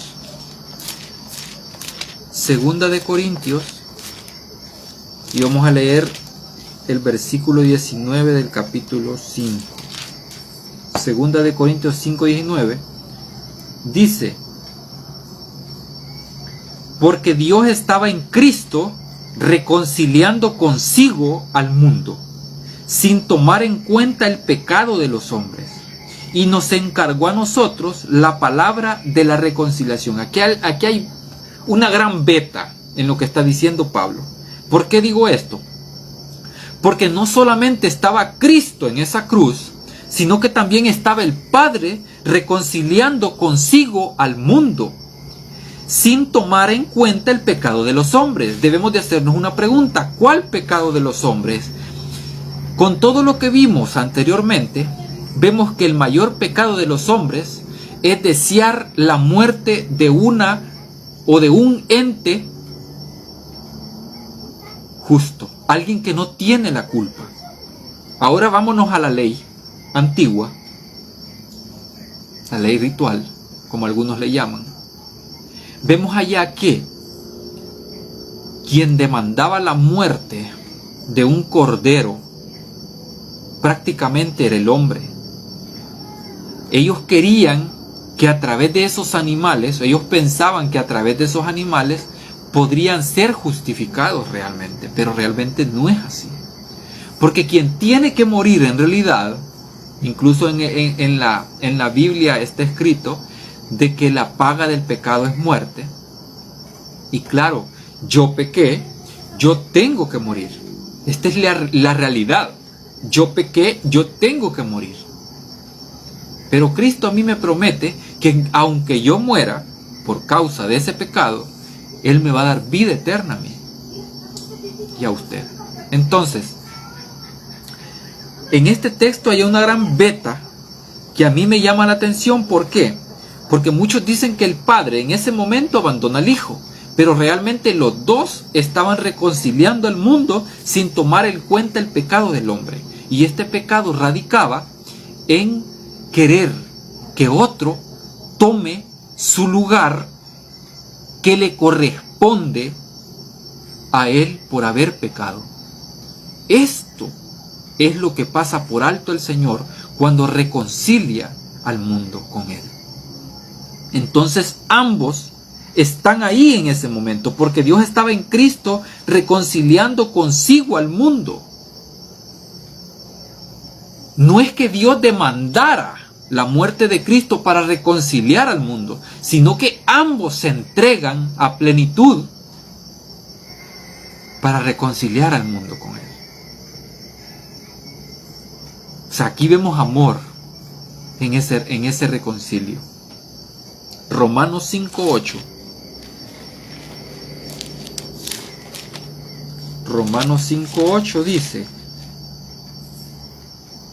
y vamos a leer el versículo 19 del capítulo 5. Segunda de Corintios 5:19 dice, porque Dios estaba en Cristo reconciliando consigo al mundo, sin tomar en cuenta el pecado de los hombres, y nos encargó a nosotros la palabra de la reconciliación. Aquí hay una gran beta en lo que está diciendo Pablo. ¿Por qué digo esto? Porque no solamente estaba Cristo en esa cruz, sino que también estaba el Padre reconciliando consigo al mundo, sin tomar en cuenta el pecado de los hombres. Debemos de hacernos una pregunta, ¿cuál pecado de los hombres? Con todo lo que vimos anteriormente, vemos que el mayor pecado de los hombres es desear la muerte de una o de un ente justo, alguien que no tiene la culpa. Ahora vámonos a la ley antigua, la ley ritual, como algunos le llaman. Vemos allá que quien demandaba la muerte de un cordero prácticamente era el hombre. Ellos querían que a través de esos animales, ellos pensaban que a través de esos animales podrían ser justificados realmente, pero realmente no es así. Porque quien tiene que morir en realidad, incluso en la Biblia está escrito de que la paga del pecado es muerte. Y claro, yo pequé, yo tengo que morir. Esta es la realidad. Yo pequé, yo tengo que morir. Pero Cristo a mí me promete que aunque yo muera por causa de ese pecado, Él me va a dar vida eterna a mí y a usted. Entonces, en este texto hay una gran beta que a mí me llama la atención. ¿Por qué? Porque muchos dicen que el Padre en ese momento abandona al Hijo, pero realmente los dos estaban reconciliando al mundo sin tomar en cuenta el pecado del hombre. Y este pecado radicaba en querer que otro tome su lugar que le corresponde a él por haber pecado. Esto es lo que pasa por alto el Señor cuando reconcilia al mundo con Él. Entonces ambos están ahí en ese momento, porque Dios estaba en Cristo reconciliando consigo al mundo. No es que Dios demandara la muerte de Cristo para reconciliar al mundo, sino que ambos se entregan a plenitud para reconciliar al mundo con Él. O sea, aquí vemos amor en ese reconcilio. Romanos 5:8. Romanos 5:8 dice: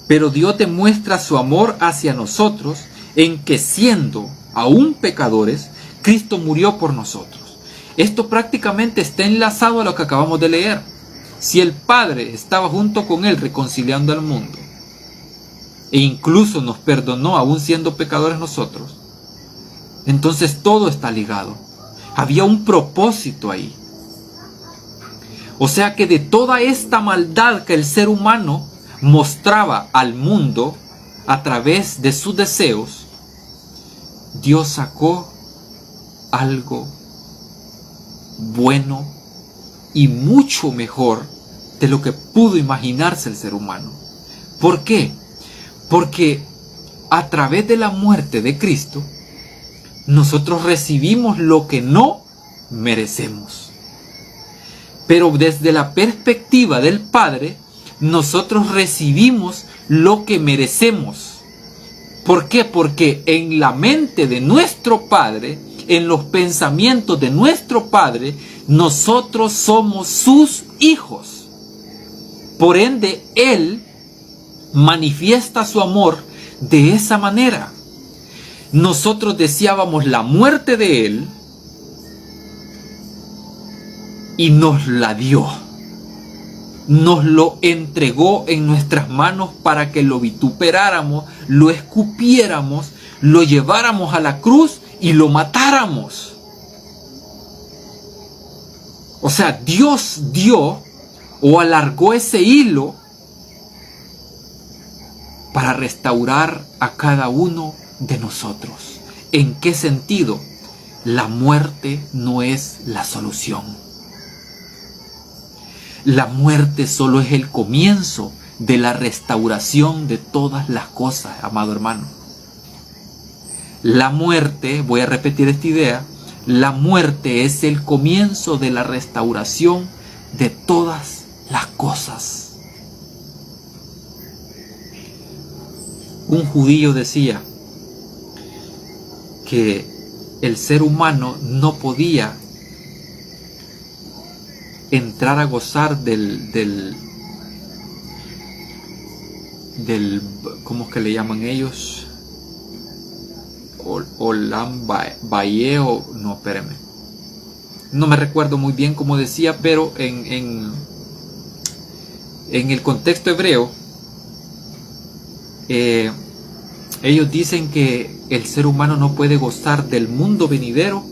pero Dios demuestra su amor hacia nosotros en que siendo aún pecadores, Cristo murió por nosotros. Esto prácticamente está enlazado a lo que acabamos de leer. Si el Padre estaba junto con Él reconciliando al mundo, e incluso nos perdonó aún siendo pecadores nosotros, entonces todo está ligado. Había un propósito ahí. O sea que de toda esta maldad que el ser humano mostraba al mundo a través de sus deseos, Dios sacó algo bueno y mucho mejor de lo que pudo imaginarse el ser humano. ¿Por qué? Porque a través de la muerte de Cristo, nosotros recibimos lo que no merecemos. Pero desde la perspectiva del Padre, nosotros recibimos lo que merecemos. ¿Por qué? Porque en la mente de nuestro Padre, en los pensamientos de nuestro Padre, nosotros somos sus hijos. Por ende, Él manifiesta su amor de esa manera. Nosotros deseábamos la muerte de Él y nos la dio. Nos lo entregó en nuestras manos para que lo vituperáramos, lo escupiéramos, lo lleváramos a la cruz y lo matáramos. O sea, Dios dio o alargó ese hilo para restaurar a cada uno de nosotros. ¿En qué sentido? La muerte no es la solución. La muerte solo es el comienzo de la restauración de todas las cosas, amado hermano. La muerte, voy a repetir esta idea, la muerte es el comienzo de la restauración de todas las cosas. Un judío decía que el ser humano no podía entrar a gozar del ¿cómo es que le llaman ellos? Olam Bayeo, no, espérame. No me recuerdo muy bien cómo decía, pero en el contexto hebreo, ellos dicen que el ser humano no puede gozar del mundo venidero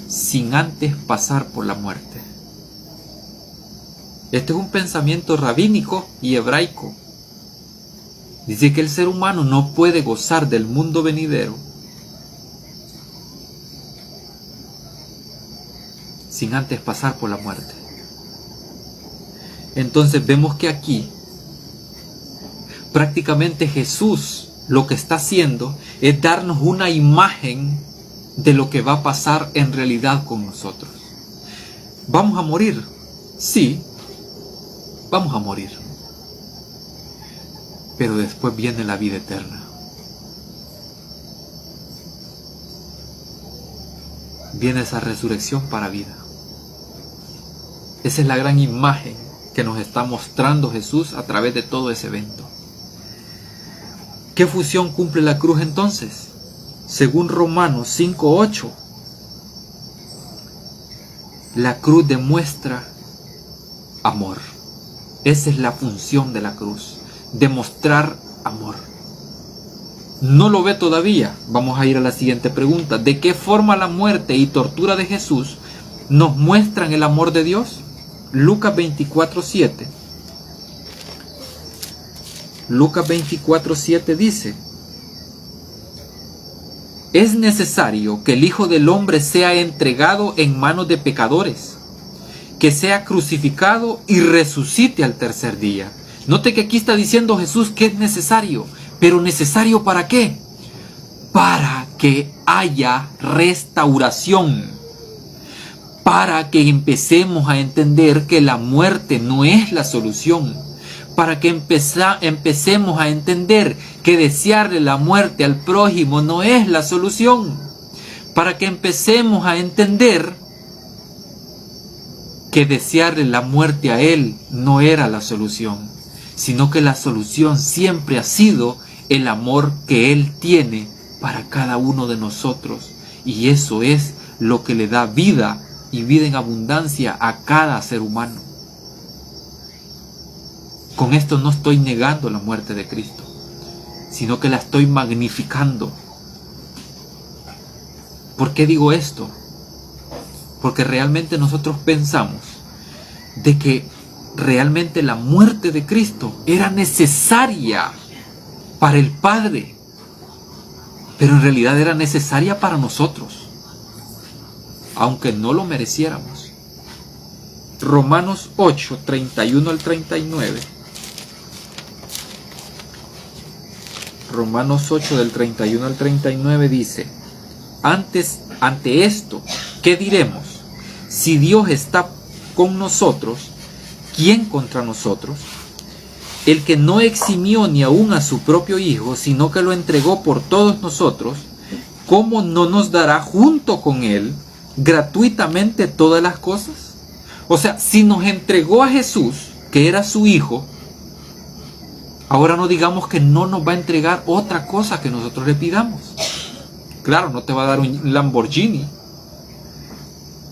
sin antes pasar por la muerte. Este es un pensamiento rabínico y hebraico. Dice que el ser humano no puede gozar del mundo venidero sin antes pasar por la muerte. Entonces vemos que aquí prácticamente Jesús lo que está haciendo es darnos una imagen de lo que va a pasar en realidad con nosotros. ¿Vamos a morir? Sí, vamos a morir. Pero después viene la vida eterna. Viene esa resurrección para vida. Esa es la gran imagen que nos está mostrando Jesús a través de todo ese evento. ¿Qué función cumple la cruz entonces? Según Romanos 5:8, la cruz demuestra amor. Esa es la función de la cruz, demostrar amor. ¿No lo ve todavía? Vamos a ir a la siguiente pregunta. ¿De qué forma la muerte y tortura de Jesús nos muestran el amor de Dios? Lucas 24:7. Lucas 24:7 dice: es necesario que el Hijo del Hombre sea entregado en manos de pecadores, que sea crucificado y resucite al tercer día. Note que aquí está diciendo Jesús que es necesario, pero ¿necesario para qué? Para que haya restauración, para que empecemos a entender que la muerte no es la solución, para que empecemos a entender que desearle la muerte al prójimo no es la solución, para que empecemos a entender que desearle la muerte a Él no era la solución, sino que la solución siempre ha sido el amor que Él tiene para cada uno de nosotros, y eso es lo que le da vida y vida en abundancia a cada ser humano. Con esto no estoy negando la muerte de Cristo, sino que la estoy magnificando. ¿Por qué digo esto? Porque realmente nosotros pensamos de que realmente la muerte de Cristo era necesaria para el Padre, pero en realidad era necesaria para nosotros, aunque no lo mereciéramos. Romanos 8, 31 al 39. Romanos 8 del 31 al 39 dice: ante esto, ¿qué diremos? Si Dios está con nosotros, ¿quién contra nosotros? El que no eximió ni aún a su propio Hijo, sino que lo entregó por todos nosotros, ¿cómo no nos dará junto con Él gratuitamente todas las cosas? O sea, si nos entregó a Jesús, que era su Hijo, ahora no digamos que no nos va a entregar otra cosa que nosotros le pidamos. Claro, no te va a dar un Lamborghini,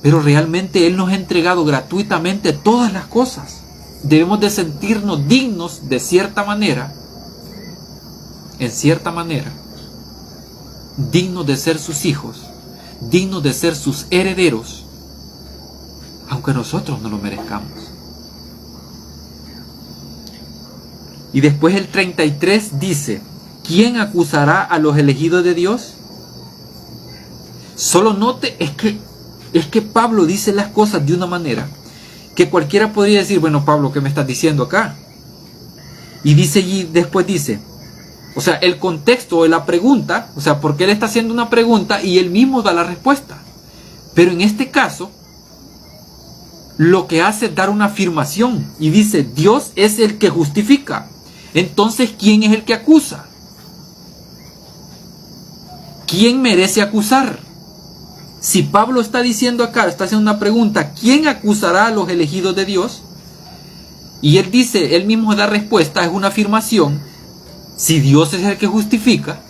pero realmente Él nos ha entregado gratuitamente todas las cosas. Debemos de sentirnos dignos de cierta manera, en cierta manera, dignos de ser sus hijos, dignos de ser sus herederos, aunque nosotros no lo merezcamos. Y después el 33 dice: ¿quién acusará a los elegidos de Dios? Solo note, es que Pablo dice las cosas de una manera que cualquiera podría decir: bueno, Pablo, ¿qué me estás diciendo acá? Y dice, y después dice, o sea, el contexto de la pregunta, o sea, porque él está haciendo una pregunta y él mismo da la respuesta. Pero en este caso, lo que hace es dar una afirmación y dice: Dios es el que justifica. Entonces, ¿quién es el que acusa? ¿Quién merece acusar? Si Pablo está diciendo acá, está haciendo una pregunta: ¿quién acusará a los elegidos de Dios? Y él dice, él mismo da respuesta, es una afirmación. Si Dios es el que justifica,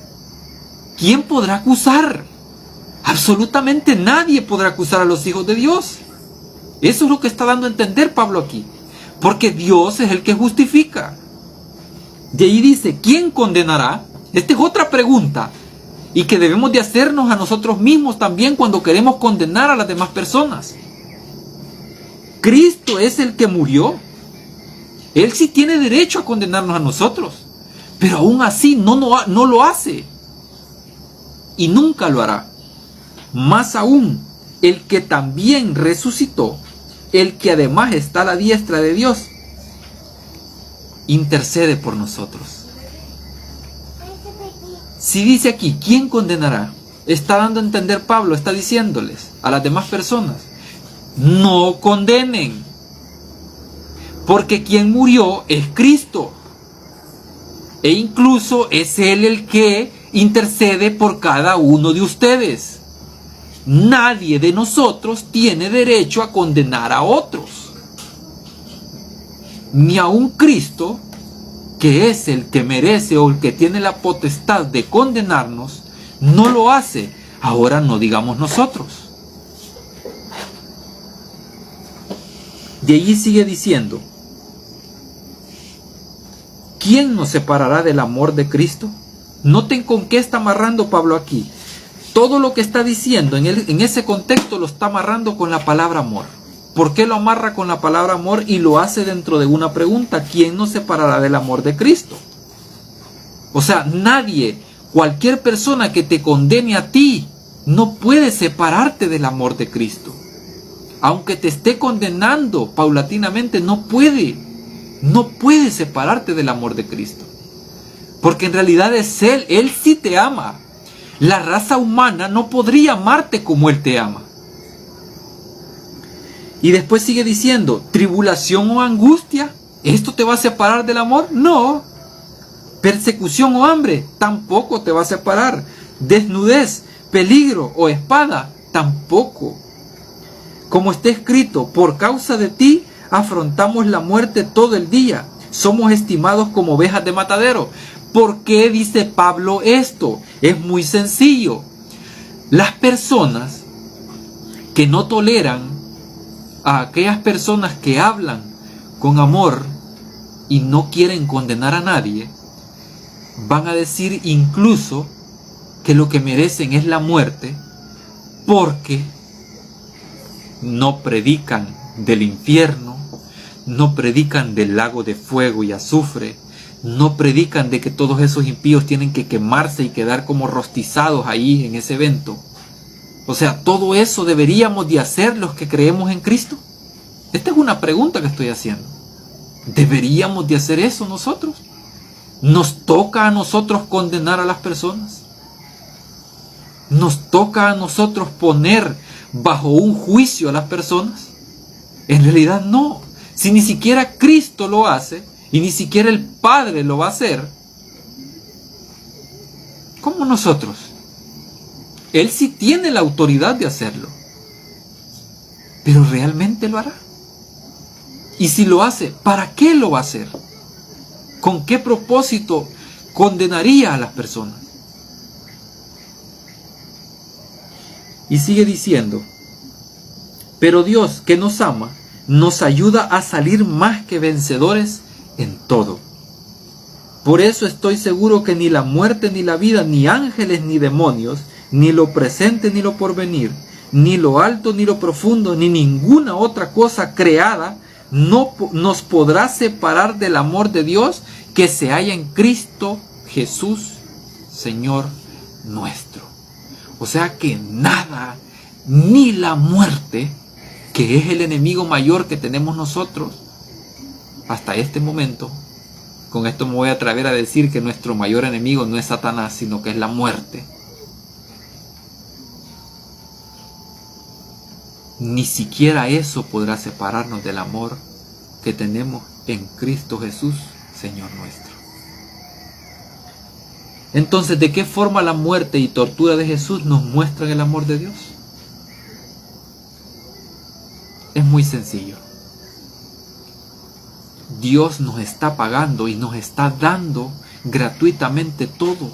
¿quién podrá acusar? Absolutamente nadie podrá acusar a los hijos de Dios. Eso es lo que está dando a entender Pablo aquí. Porque Dios es el que justifica. De ahí dice, ¿quién condenará? Esta es otra pregunta. Y que debemos de hacernos a nosotros mismos también cuando queremos condenar a las demás personas. Cristo es el que murió. Él sí tiene derecho a condenarnos a nosotros. Pero aún así no lo hace. Y nunca lo hará. Más aún, el que también resucitó, el que además está a la diestra de Dios, intercede por nosotros. Si dice aquí, ¿quién condenará? Está dando a entender Pablo, está diciéndoles a las demás personas: no condenen, porque quien murió es Cristo, e incluso es Él el que intercede por cada uno de ustedes. Nadie de nosotros tiene derecho a condenar a otros, ni aun Cristo, que es el que merece o el que tiene la potestad de condenarnos, no lo hace. Ahora no digamos nosotros. De allí sigue diciendo: ¿quién nos separará del amor de Cristo? Noten con qué está amarrando Pablo aquí. Todo lo que está diciendo en ese contexto lo está amarrando con la palabra amor. ¿Por qué lo amarra con la palabra amor y lo hace dentro de una pregunta? ¿Quién nos separará del amor de Cristo? O sea, nadie, cualquier persona que te condene a ti, no puede separarte del amor de Cristo. Aunque te esté condenando paulatinamente, no puede separarte del amor de Cristo. Porque en realidad es Él sí te ama. La raza humana no podría amarte como Él te ama. Y después sigue diciendo: ¿tribulación o angustia? ¿Esto te va a separar del amor? No. ¿Persecución o hambre? Tampoco te va a separar. ¿Desnudez, peligro o espada? Tampoco. Como está escrito: por causa de ti afrontamos la muerte todo el día. Somos estimados como ovejas de matadero. ¿Por qué dice Pablo esto? Es muy sencillo. Las personas que no toleran a aquellas personas que hablan con amor y no quieren condenar a nadie, van a decir incluso que lo que merecen es la muerte, porque no predican del infierno, no predican del lago de fuego y azufre, no predican de que todos esos impíos tienen que quemarse y quedar como rostizados ahí en ese evento. O sea, ¿todo eso deberíamos de hacer los que creemos en Cristo? Esta es una pregunta que estoy haciendo. ¿Deberíamos de hacer eso nosotros? ¿Nos toca a nosotros condenar a las personas? ¿Nos toca a nosotros poner bajo un juicio a las personas? En realidad no. Si ni siquiera Cristo lo hace y ni siquiera el Padre lo va a hacer, ¿cómo nosotros? Él sí tiene la autoridad de hacerlo, pero ¿realmente lo hará? Y si lo hace, ¿para qué lo va a hacer? ¿Con qué propósito condenaría a las personas? Y sigue diciendo, pero Dios, que nos ama, nos ayuda a salir más que vencedores en todo. Por eso estoy seguro que ni la muerte, ni la vida, ni ángeles, ni demonios, ni lo presente, ni lo porvenir, ni lo alto, ni lo profundo, ni ninguna otra cosa creada no nos podrá separar del amor de Dios que se halla en Cristo Jesús, Señor nuestro. O sea que nada, ni la muerte, que es el enemigo mayor que tenemos nosotros hasta este momento. Con esto me voy a atrever a decir que nuestro mayor enemigo no es Satanás, sino que es la muerte. Ni siquiera eso podrá separarnos del amor que tenemos en Cristo Jesús, Señor nuestro. Entonces, ¿de qué forma la muerte y tortura de Jesús nos muestran el amor de Dios? Es muy sencillo. Dios nos está pagando y nos está dando gratuitamente todo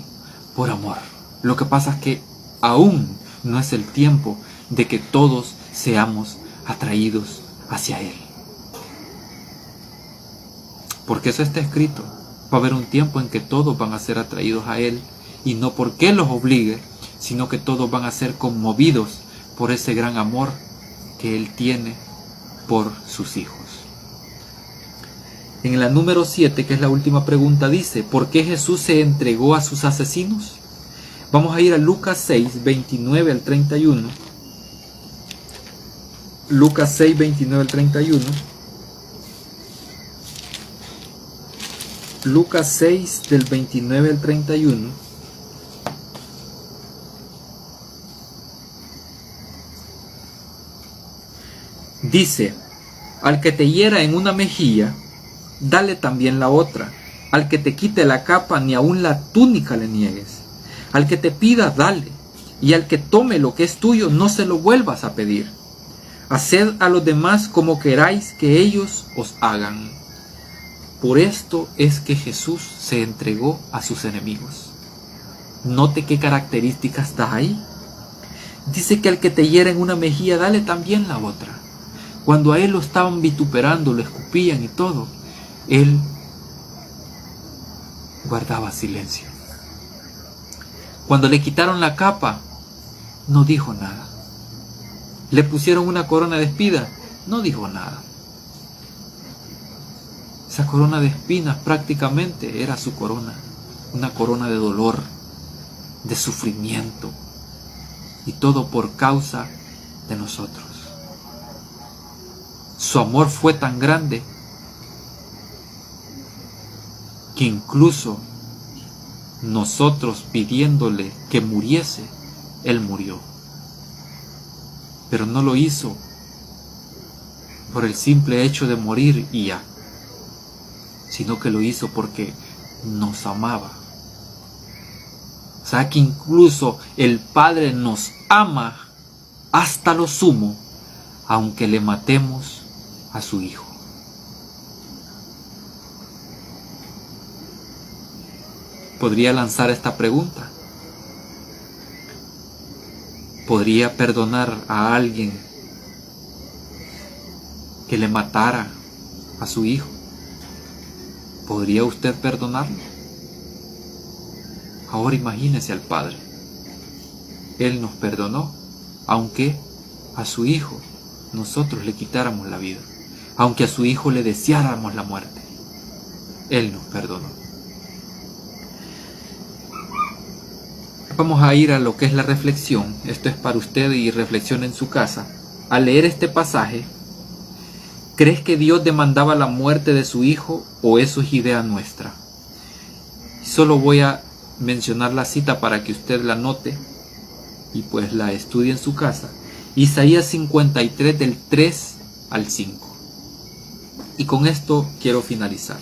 por amor. Lo que pasa es que aún no es el tiempo de que todos seamos atraídos hacia Él. Porque eso está escrito. Va a haber un tiempo en que todos van a ser atraídos a Él, y no porque Él los obligue, sino que todos van a ser conmovidos por ese gran amor que Él tiene por sus hijos. En la número 7, que es la última pregunta, dice, ¿por qué Jesús se entregó a sus asesinos? Vamos a ir a Lucas 6, 29 al 31. Lucas 6, 29 al 31. Lucas 6, del 29 al 31. Dice, al que te hiera en una mejilla, dale también la otra. Al que te quite la capa, ni aun la túnica le niegues. Al que te pida, dale. Y al que tome lo que es tuyo, no se lo vuelvas a pedir. Haced a los demás como queráis que ellos os hagan. Por esto es que Jesús se entregó a sus enemigos. Note qué características está ahí. Dice que al que te hiera en una mejilla, dale también la otra. Cuando a él lo estaban vituperando, lo escupían y todo, él guardaba silencio. Cuando le quitaron la capa, no dijo nada. Le pusieron una corona de espinas, no dijo nada. Esa corona de espinas prácticamente era su corona, una corona de dolor, de sufrimiento, y todo por causa de nosotros. Su amor fue tan grande que incluso nosotros pidiéndole que muriese, Él murió. Pero no lo hizo por el simple hecho de morir y ya, sino que lo hizo porque nos amaba. O sea que incluso el Padre nos ama hasta lo sumo, aunque le matemos a su Hijo. Podría lanzar esta pregunta. ¿Podría perdonar a alguien que le matara a su hijo? ¿Podría usted perdonarlo? Ahora imagínese al Padre. Él nos perdonó, aunque a su Hijo nosotros le quitáramos la vida, aunque a su Hijo le deseáramos la muerte. Él nos perdonó. Vamos a ir a lo que es la reflexión. Esto es para usted y reflexione en su casa. Al leer este pasaje, ¿crees que Dios demandaba la muerte de su Hijo o eso es idea nuestra? Solo voy a mencionar la cita para que usted la note y pues la estudie en su casa. Isaías 53 del 3 al 5. Y con esto quiero finalizar.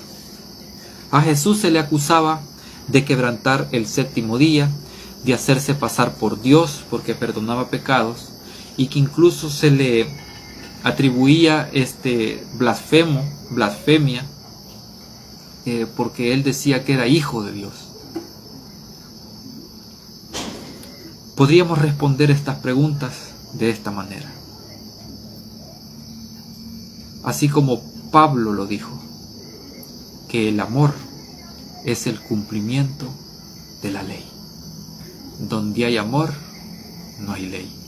A Jesús se le acusaba de quebrantar el séptimo día, de hacerse pasar por Dios porque perdonaba pecados, y que incluso se le atribuía blasfemia, porque él decía que era hijo de Dios. Podríamos responder estas preguntas de esta manera. Así como Pablo lo dijo, que el amor es el cumplimiento de la ley. Donde hay amor, no hay ley.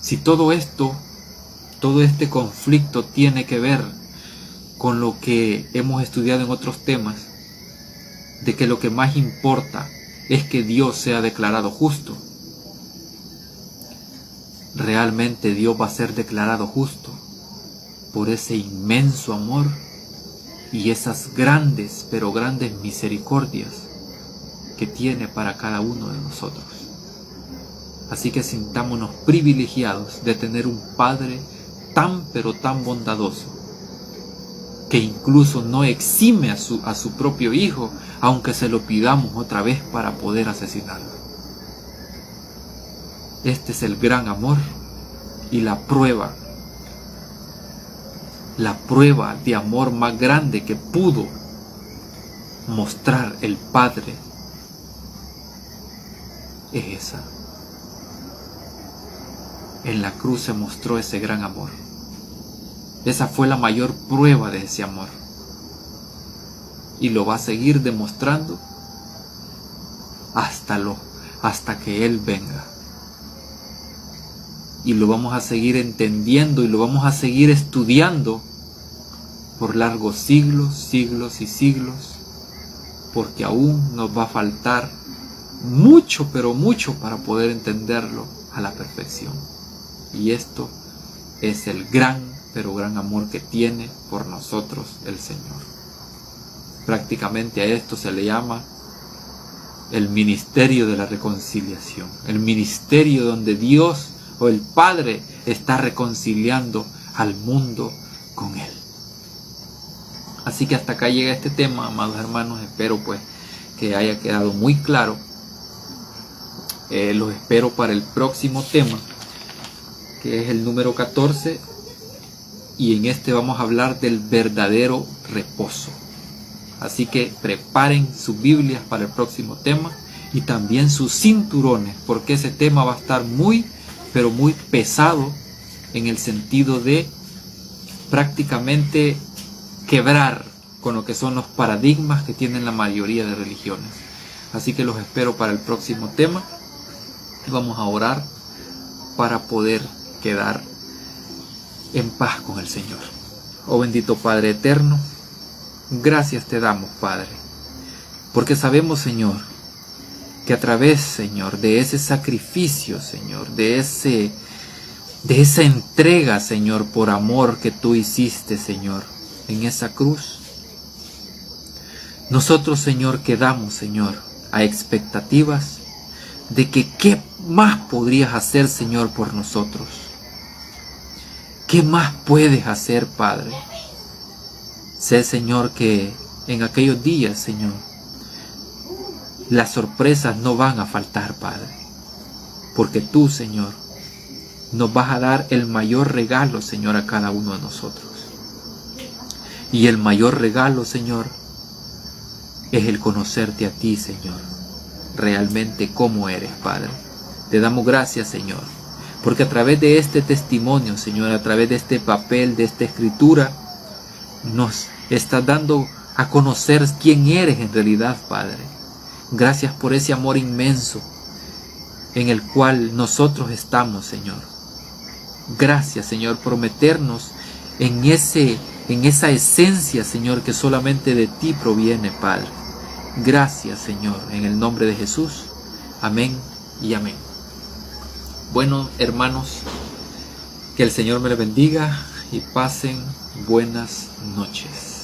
Si todo este conflicto tiene que ver con lo que hemos estudiado en otros temas, de que lo que más importa es que Dios sea declarado justo, realmente Dios va a ser declarado justo por ese inmenso amor y esas grandes, pero grandes misericordias que tiene para cada uno de nosotros. Así que sintámonos privilegiados de tener un Padre tan, pero tan bondadoso, que incluso no exime a su propio Hijo, aunque se lo pidamos otra vez para poder asesinarlo. Este es el gran amor y la prueba de amor más grande que pudo mostrar el Padre es esa. En la cruz se mostró ese gran amor. Esa fue la mayor prueba de ese amor. Y lo va a seguir demostrando hasta que Él venga. Y lo vamos a seguir entendiendo y lo vamos a seguir estudiando por largos siglos, siglos y siglos, porque aún nos va a faltar mucho, pero mucho para poder entenderlo a la perfección. Y esto es el gran, pero gran amor que tiene por nosotros el Señor. Prácticamente a esto se le llama el ministerio de la reconciliación, el ministerio donde Dios o el Padre está reconciliando al mundo con Él. Así que hasta acá llega este tema, amados hermanos. Espero pues que haya quedado muy claro. Los espero para el próximo tema, que es el número 14, y en este vamos a hablar del verdadero reposo. Así que preparen sus Biblias para el próximo tema y también sus cinturones, porque ese tema va a estar muy, pero muy pesado, en el sentido de prácticamente quebrar con lo que son los paradigmas que tienen la mayoría de religiones. Así que los espero para el próximo tema. Vamos a orar para poder quedar en paz con el Señor. Oh bendito Padre eterno, gracias te damos, Padre, porque sabemos, Señor, que a través, Señor, de ese sacrificio, Señor, de esa entrega, Señor, por amor que tú hiciste, Señor, en esa cruz, nosotros, Señor, quedamos, Señor, a expectativas de que qué más podrías hacer, Señor, por nosotros. ¿Qué más puedes hacer, Padre? Sé, Señor, que en aquellos días, Señor, las sorpresas no van a faltar, Padre, porque tú, Señor, nos vas a dar el mayor regalo, Señor, a cada uno de nosotros. Y el mayor regalo, Señor, es el conocerte a ti, Señor, realmente como eres, Padre. Te damos gracias, Señor, porque a través de este testimonio, Señor, a través de este papel, de esta escritura, nos estás dando a conocer quién eres en realidad, Padre. Gracias por ese amor inmenso en el cual nosotros estamos, Señor. Gracias, Señor, por meternos en esa esencia, Señor, que solamente de ti proviene, Padre. Gracias, Señor, en el nombre de Jesús. Amén y amén. Bueno, hermanos, que el Señor me les bendiga y pasen buenas noches.